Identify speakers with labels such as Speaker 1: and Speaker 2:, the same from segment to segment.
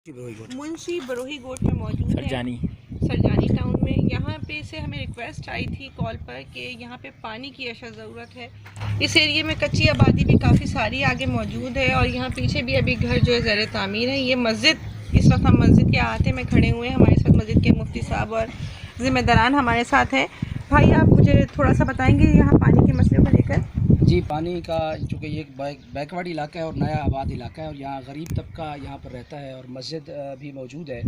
Speaker 1: मुंशी बरोही गोट में मौजूद है
Speaker 2: सरजानी
Speaker 1: टाउन में। यहाँ पे से हमें रिक्वेस्ट आई थी कॉल पर कि यहाँ पे पानी की अशद ज़रूरत है। इस एरिए में कच्ची आबादी भी काफ़ी सारी आगे मौजूद है और यहाँ पीछे भी अभी घर जो है ज़र तामीर है। ये मस्जिद, इस वक्त हम मस्जिद के आहते में खड़े हुए हैं। हमारे साथ मस्जिद के मुफ्ती साहब और ज़िम्मेदारान हमारे साथ हैं। भाई आप मुझे थोड़ा सा बताएँगे यहाँ पानी के मसले को लेकर?
Speaker 3: जी, पानी का चूँकि ये बैकवर्ड इलाका है और नया आबाद इलाका है और यहाँ गरीब तबका यहाँ पर रहता है और मस्जिद भी मौजूद है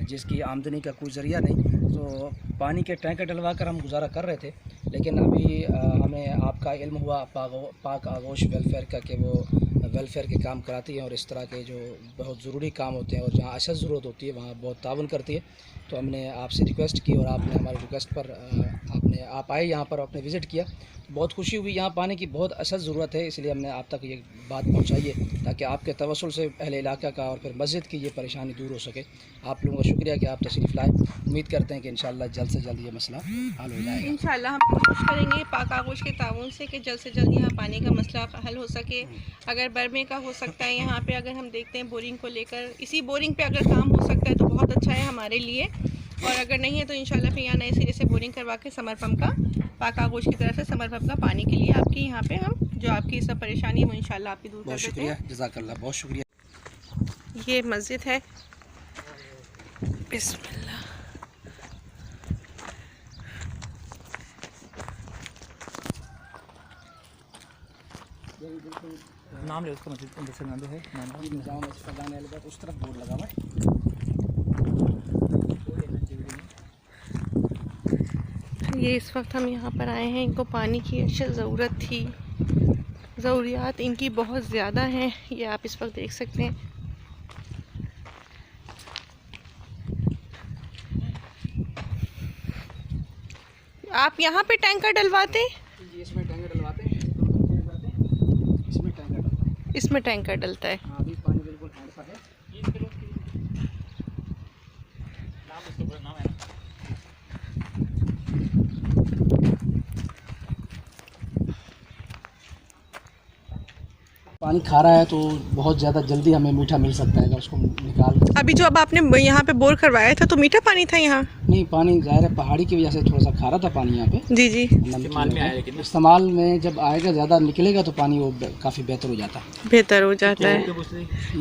Speaker 3: जिसकी आमदनी का कोई ज़रिया नहीं, तो पानी के टैंकर डलवा कर हम गुजारा कर रहे थे। लेकिन अभी हमें आपका इल्म हुआ पाक आगोश वेलफेयर का कि वो वेलफेयर के काम कराती है और इस तरह के जो बहुत ज़रूरी काम होते हैं और जहाँ अशद ज़रूरत होती है वहाँ बहुत ताउन करती है। तो हमने आपसे रिक्वेस्ट की और आपने हमारी रिक्वेस्ट पर आप आए यहाँ पर, आपने विज़िट किया, बहुत खुशी हुई। यहाँ पानी की बहुत अशद ज़रूरत है, इसलिए हमने आप तक ये बात पहुँचाई है ताकि आपके तवस्सुल से अहले इलाका का और फिर मस्जिद की ये परेशानी दूर हो सके। आप लोगों का शुक्रिया कि आप तशरीफ़ लाए। उम्मीद करते हैं कि इंशाअल्लाह जल्द से जल्द ये मसला हल हो जाएगा।
Speaker 1: इंशाअल्लाह हम कोशिश करेंगे पाक आगोश के ताउन से कि जल्द से जल्द यहाँ पानी का मसला हल हो सके। अगर बरमे का हो सकता है यहाँ पे, अगर हम देखते हैं बोरिंग को लेकर, इसी बोरिंग पे अगर काम हो सकता है तो बहुत अच्छा है हमारे लिए, और अगर नहीं है तो इंशाल्लाह फिर यहाँ नए सिरे से बोरिंग करवा के समर पम्प का, पाक आगोश की तरफ से समर पम्प का पानी के लिए आपकी यहाँ पे हम जो आपकी सब परेशानी है वो इंशाल्लाह आपकी दूर कर देते हैं।
Speaker 3: जज़ाकल्लाह, बहुत शुक्रिया।
Speaker 1: ये मस्जिद है, बिस्मिल्लाह।
Speaker 2: नाम ले उसका, मस्जिद अंदर से नाम है नाम
Speaker 3: उस तरफ बोर्ड लगा हुआ है।
Speaker 1: ये इस वक्त हम यहाँ पर आए हैं, इनको पानी की अशद ज़रूरत थी, ज़रूरियात इनकी बहुत ज़्यादा हैं, ये आप इस वक्त देख सकते हैं। आप यहाँ पे टैंकर डलवाते हैं?
Speaker 3: इसमें टैंकर डलवाते हैं,
Speaker 1: इसमें टैंकर डलता है।
Speaker 3: अभी पानी बिल्कुल ऐसा है। पानी खारा है तो बहुत ज़्यादा जल्दी हमें मीठा मिल सकता है अगर उसको निकाल।
Speaker 1: अभी जो अब आपने यहाँ पे बोर करवाया था तो मीठा पानी था यहाँ?
Speaker 3: नहीं, पानी ज़ाहिर है पहाड़ी की वजह से थोड़ा सा खारा था पानी यहाँ पे।
Speaker 1: जी जी।
Speaker 3: इस्तेमाल में जब आएगा ज़्यादा निकलेगा तो पानी वो काफ़ी बेहतर हो जाता है।
Speaker 1: बेहतर हो जाता है।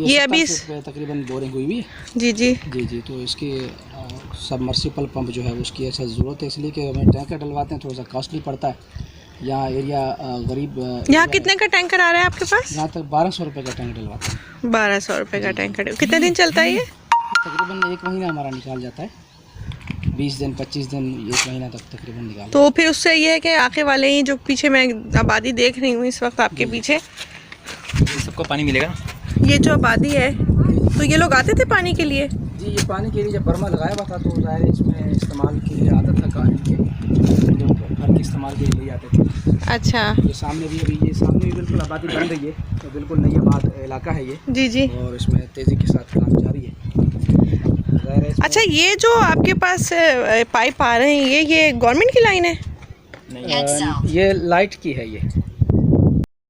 Speaker 1: ये अभी
Speaker 3: तकरीबन बोरिंग हुई है। जी
Speaker 1: जी
Speaker 3: जी जी। तो इसकी सबमर्सिबल पंप जो है उसकी ऐसा ज़रूरत है, इसलिए कि हमें टैंकर डलवाते हैं, थोड़ा सा कॉस्टली पड़ता है। यहाँ एरिया गरीब।
Speaker 1: यहाँ कितने का टैंकर आ रहा है आपके पास?
Speaker 3: यहाँ तक 1200 रुपये का टैंकर डलवाते हैं।
Speaker 1: 1200 रुपये का टैंकर। कितने दिन चलता है ये?
Speaker 3: तकरीबन 1 महीना हमारा निकाल जाता है, 20 दिन 25 दिन 1 महीना तक तकरीबन निकाल।
Speaker 1: तो फिर उससे ये है कि आगे वाले ही जो पीछे मैं आबादी देख रही हूँ इस वक्त आपके पीछे,
Speaker 2: सबको पानी मिलेगा।
Speaker 1: ये जो आबादी है तो ये लोग आते थे पानी के लिए?
Speaker 3: जी, ये पानी के लिए जब बर्मा लगाया हुआ था तो ज़ाहिर इसमें इस्तेमाल के लिए आदत था पानी के, लोग घर के इस्तेमाल के लिए आते थे। अच्छा। ये सामने भी बिल्कुल आबादी बन रही है, तो बिल्कुल नई आबाद इलाका है ये। जी जी। और इसमें तेज़ी के साथ काम जारी है। अच्छा, ये जो आपके पास पाइप आ रहे हैं ये गवर्नमेंट की लाइन है? नहीं, ये लाइट की है। ये